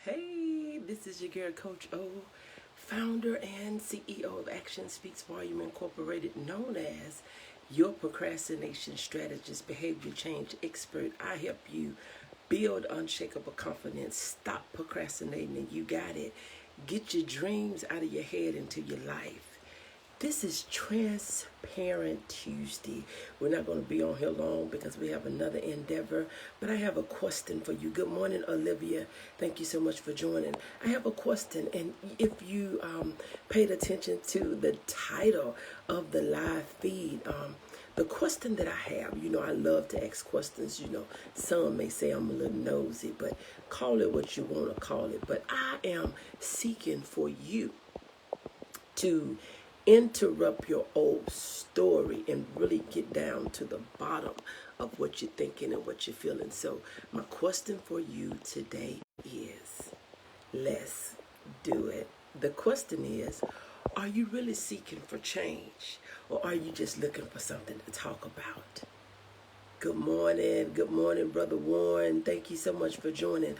Hey, this is your girl, Coach O, founder and CEO of Action Speaks Volume Incorporated, known as your procrastination strategist, behavior change expert. I help you build unshakable confidence, stop procrastinating, and you got it. Get your dreams out of your head into your life. This is Transparent Tuesday. We're not going to be on here long because we have another endeavor, but I have a question for you. Good morning, Olivia. Thank you so much for joining. I have a question, and if you paid attention to the title of the live feed, the question that I have, I love to ask questions. Some may say I'm a little nosy, but call it what you want to call it. But I am seeking for you to interrupt your old story and really get down to the bottom of what you're thinking and what you're feeling. So my question for you today is, let's do it. The question is, are you really seeking for change, or are you just looking for something to talk about? Good morning, Brother Warren. Thank you so much for joining.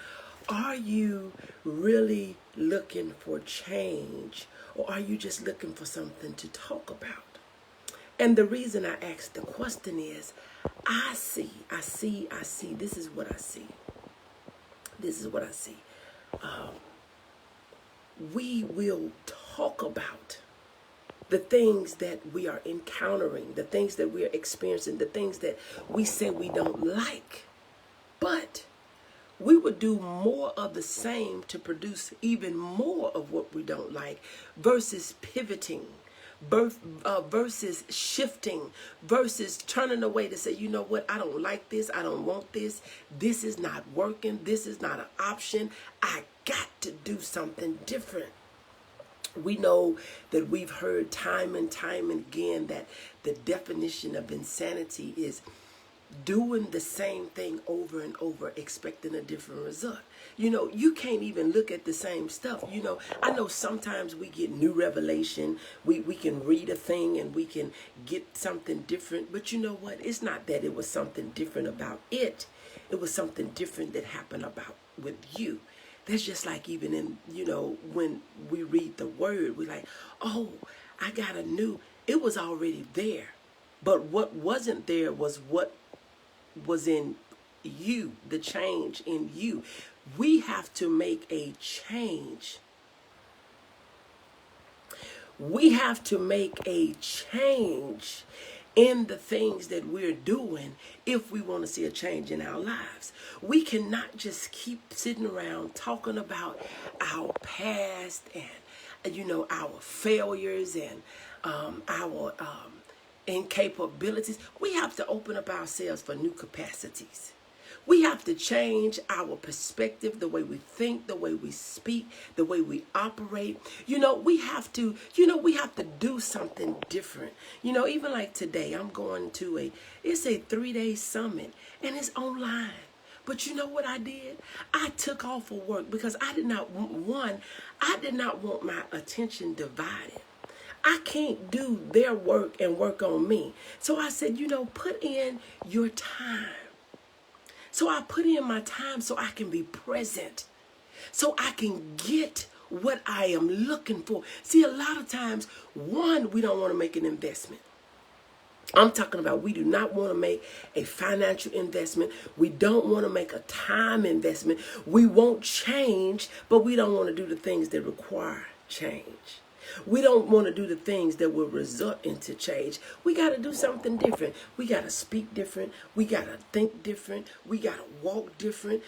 Are you really looking for change, or are you just looking for something to talk about? And the reason I ask the question is, I see. This is what I see. We will talk about the things that we are encountering, the things that we are experiencing, the things that we say we don't like. But we would do more of the same to produce even more of what we don't like, versus pivoting, versus shifting, versus turning away to say, you know what, I don't like this, I don't want this, this is not working, this is not an option, I got to do something different. We know that we've heard time and time again that the definition of insanity is doing the same thing over and over, expecting a different result. You can't even look at the same stuff. I know sometimes we get new revelation. We can read a thing and we can get something different. But you know what? It's not that it was something different about it. It was something different that happened with you. That's just like even in, when we read the word, we're like, oh, I got a new, it was already there. But what wasn't there was what was in you, the change in you. We have to make a change. We have to make a change in the things that we're doing if we want to see a change in our lives. We cannot just keep sitting around talking about our past and our failures and our incapabilities. We have to open up ourselves for new capacities. We have to change our perspective, the way we think, the way we speak, the way we operate. We have to do something different. Even like today, I'm going to it's a 3-day summit and it's online. But you know what I did? I took off of work because I did not want my attention divided. I can't do their work and work on me. So I said, put in your time. So I put in my time so I can be present, so I can get what I am looking for. See, a lot of times, we don't want to make an investment. I'm talking about we do not want to make a financial investment. We don't want to make a time investment. We want change, but we don't want to do the things that require change. We don't want to do the things that will result into change. We got to do something different. We got to speak different. We got to think different. We got to walk different.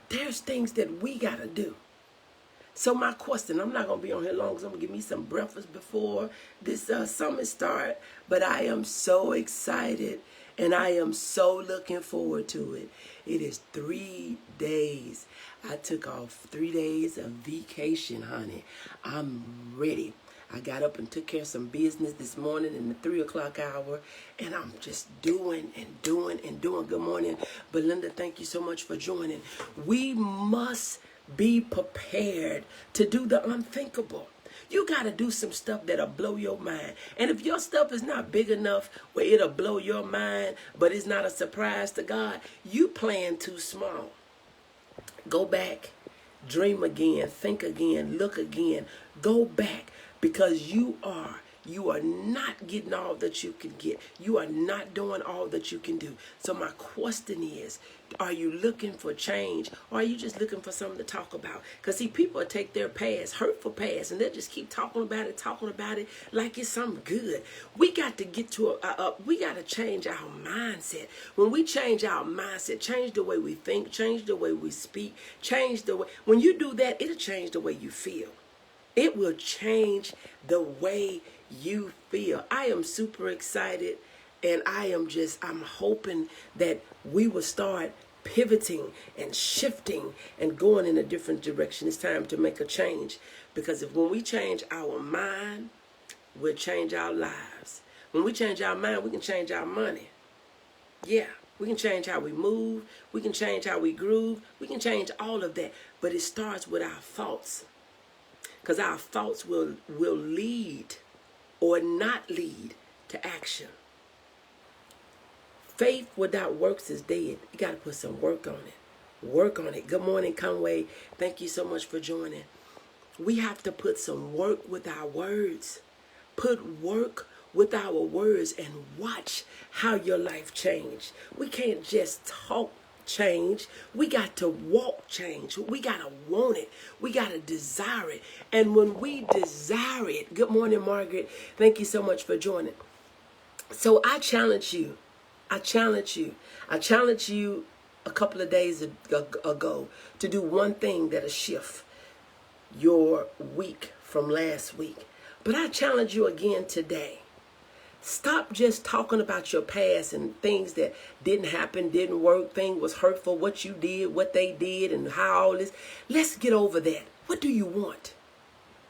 There's things that we got to do. So my question, I'm not going to be on here long because I'm going to give me some breakfast before this summit start. But I am so excited and I am so looking forward to it. It is 3 days. I took off 3 days of vacation, honey. I'm ready. I got up and took care of some business this morning in the 3 o'clock hour, and I'm just doing and doing and doing. Good morning, Belinda. Thank you so much for joining. We must be prepared to do the unthinkable. You got to do some stuff that'll blow your mind. And if your stuff is not big enough where it'll blow your mind, but it's not a surprise to God, you playing too small. Go back, dream again, think again, look again, go back, because you are not getting all that you can get. You are not doing all that you can do. So my question is, are you looking for change, or are you just looking for something to talk about? Because see, people take their past, hurtful past, and they'll just keep talking about it like it's something good. We got to get to we got to change our mindset. When we change our mindset, change the way we think, change the way we speak, change the way, when you do that, it'll change the way you feel. It will change the way you feel. I am super excited, and I'm hoping that we will start pivoting and shifting and going in a different direction. It's time to make a change, because when we change our mind, we'll change our lives. When we change our mind, we can change our money. Yeah, we can change how we move. We can change how we groove. We can change all of that, but it starts with our thoughts. Because our thoughts will lead or not lead to action. Faith without works is dead. You got to put some work on it. Work on it. Good morning, Conway. Thank you so much for joining. We have to put some work with our words. Put work with our words and watch how your life change. We can't just talk change. We got to walk change. We got to want it. We got to desire it. And when we desire it, good morning, Margaret. Thank you so much for joining. So I challenge you. I challenge you a couple of days ago to do one thing that'll shift your week from last week. But I challenge you again today. Stop just talking about your past and things that didn't happen, didn't work, thing was hurtful, what you did, what they did, and how all this. Let's get over that. What do you want?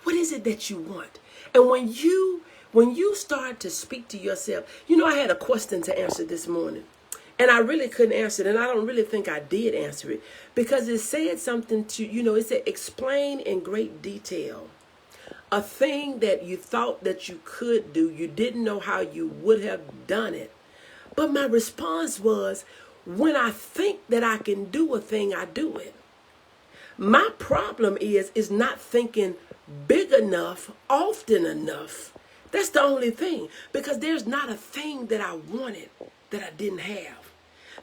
What is it that you want? And when you start to speak to yourself, I had a question to answer this morning, and I really couldn't answer it, and I don't really think I did answer it, because it said something to, it said, explain in great detail a thing that you thought that you could do. You didn't know how you would have done it. But my response was, when I think that I can do a thing, I do it. My problem is not thinking big enough, often enough. That's the only thing. Because there's not a thing that I wanted that I didn't have.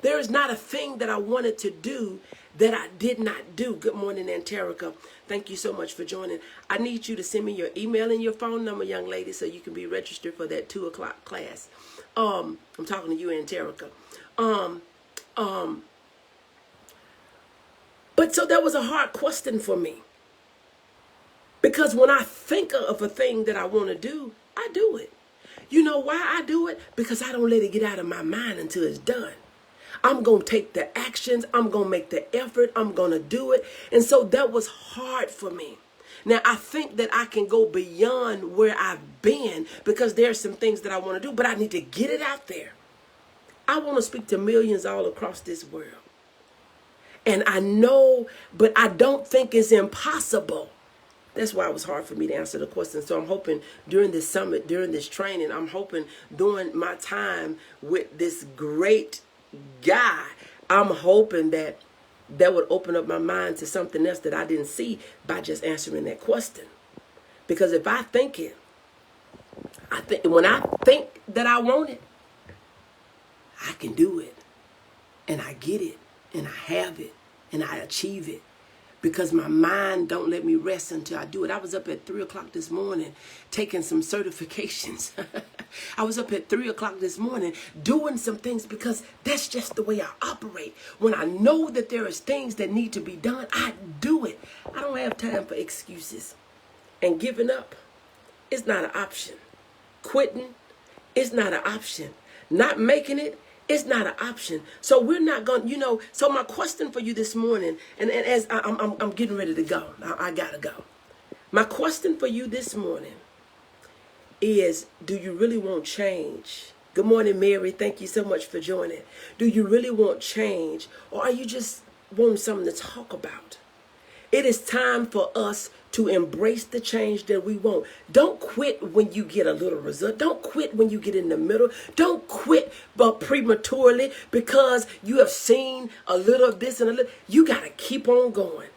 There is not a thing that I wanted to do that I did not do. Good morning, Anterica. Thank you so much for joining. I need you to send me your email and your phone number, young lady, so you can be registered for that 2:00 class. I'm talking to you, Anterica. But so that was a hard question for me. Because when I think of a thing that I want to do, I do it. You know why I do it? Because I don't let it get out of my mind until it's done. I'm going to take the actions. I'm going to make the effort. I'm going to do it. And so that was hard for me. Now, I think that I can go beyond where I've been, because there are some things that I want to do, but I need to get it out there. I want to speak to millions all across this world. And I know, but I don't think it's impossible. That's why it was hard for me to answer the question. So I'm hoping during this summit, during this training, I'm hoping during my time with this great guy, I'm hoping that would open up my mind to something else that I didn't see by just answering that question. Because if I think it, when I think that I want it, I can do it, and I get it, and I have it, and I achieve it. Because my mind don't let me rest until I do it. I was up at 3:00 this morning taking some certifications. I was up at 3:00 this morning doing some things, because that's just the way I operate. When I know that there is things that need to be done, I do it. I don't have time for excuses. And giving up is not an option. Quitting is not an option. Not making it, it's not an option. So we're not going, so my question for you this morning, and as I'm getting ready to go, I gotta go. My question for you this morning is, do you really want change? Good morning, Mary. Thank you so much for joining. Do you really want change, or are you just wanting something to talk about? It is time for us to embrace the change that we want. Don't quit when you get a little result. Don't quit when you get in the middle. Don't quit prematurely because you have seen a little of this and a little. You got to keep on going.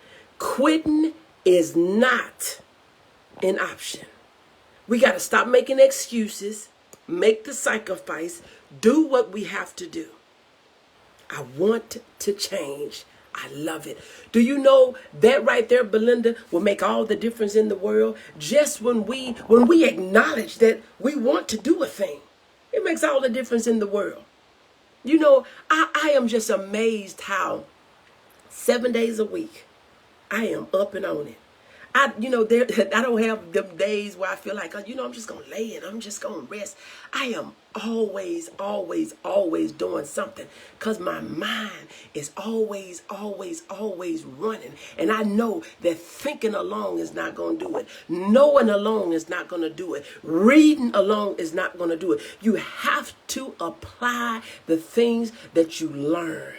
Quitting is not an option. We got to stop making excuses, make the sacrifice, do what we have to do. I want to change. I love it. Do you know that right there, Belinda, will make all the difference in the world? Just when we acknowledge that we want to do a thing, it makes all the difference in the world. You know, I am just amazed how 7 days a week I am up and on it. I don't have them days where I feel like, I'm just going to lay and I'm just going to rest. I am always, always, always doing something because my mind is always, always, always running. And I know that thinking alone is not going to do it. Knowing alone is not going to do it. Reading alone is not going to do it. You have to apply the things that you learn.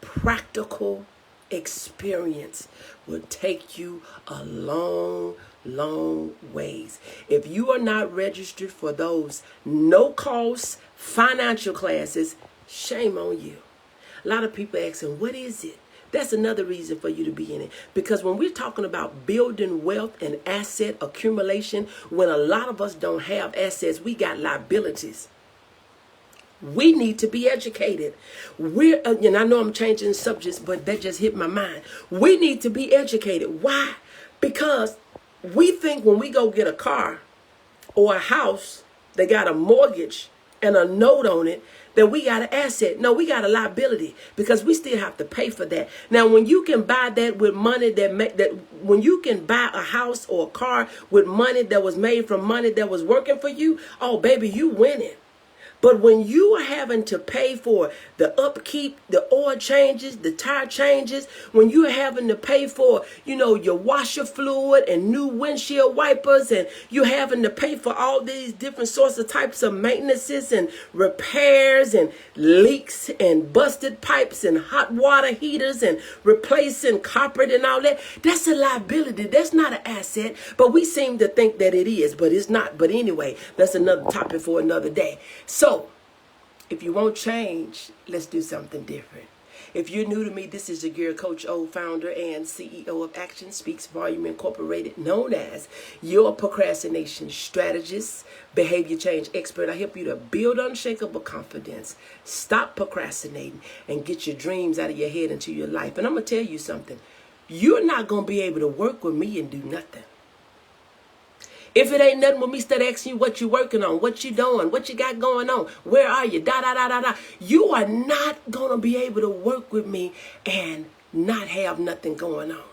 Practical experience will take you a long, long ways. If you are not registered for those no-cost financial classes, shame on you. A lot of people asking, what is it? That's another reason for you to be in it. Because when we're talking about building wealth and asset accumulation, when a lot of us don't have assets, we got liabilities. We need to be educated. And I know I'm changing subjects, but that just hit my mind. We need to be educated. Why? Because we think when we go get a car or a house that got a mortgage and a note on it, that we got an asset. No, we got a liability because we still have to pay for that. Now, when you can buy that with money when you can buy a house or a car with money that was made from money that was working for you, oh, baby, you winning. But when you are having to pay for the upkeep, the oil changes, the tire changes, when you're having to pay for, your washer fluid and new windshield wipers, and you're having to pay for all these different sorts of types of maintenances and repairs and leaks and busted pipes and hot water heaters and replacing carpet and all that, that's a liability. That's not an asset, but we seem to think that it is, but it's not. But anyway, that's another topic for another day. So, if you won't change, let's do something different. If you're new to me, this is your girl, Coach O, founder and CEO of Action Speaks Volume Incorporated, known as your procrastination strategist, behavior change expert. I help you to build unshakable confidence, stop procrastinating, and get your dreams out of your head into your life. And I'm going to tell you something. You're not going to be able to work with me and do nothing. If it ain't nothing with me, start asking you what you working on, what you doing, what you got going on, where are you, You are not going to be able to work with me and not have nothing going on.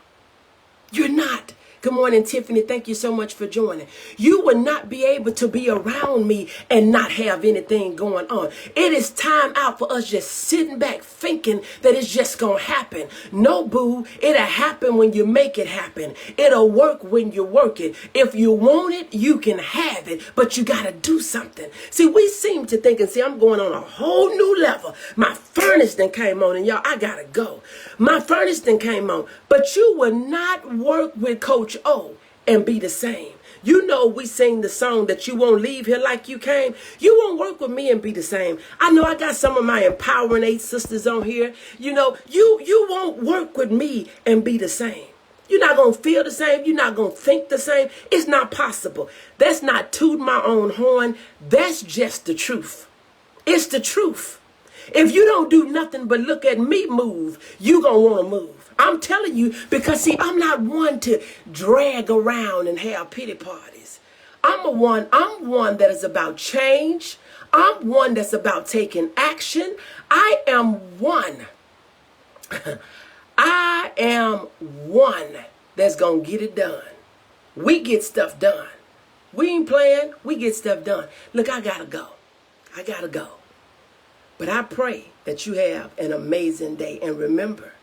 You're not. Good morning, Tiffany. Thank you so much for joining. You will not be able to be around me and not have anything going on. It is time out for us just sitting back thinking that it's just going to happen. No, boo. It'll happen when you make it happen. It'll work when you work it. If you want it, you can have it, but you got to do something. See, we seem to think, and see, I'm going on a whole new level. My furnace then came on, and y'all, I got to go. My furnace then came on, but you will not work with Coach O and be the same. You know, we sing the song that you won't leave here like you came. You won't work with me and be the same. I know I got some of my empowering 8 sisters on here. You won't work with me and be the same. You're not going to feel the same. You're not going to think the same. It's not possible. That's not tooting my own horn. That's just the truth. It's the truth. If you don't do nothing but look at me move, you're going to want to move. I'm telling you, because see, I'm not one to drag around and have pity parties. I'm one that is about change. I'm one that's about taking action. I am one that's going to get it done. We get stuff done. We ain't playing. We get stuff done. Look, I got to go. But I pray that you have an amazing day. And remember,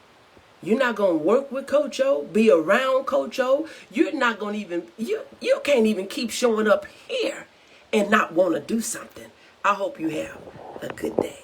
you're not going to work with Coach O, be around Coach O. You're not going to even, you can't even keep showing up here and not want to do something. I hope you have a good day.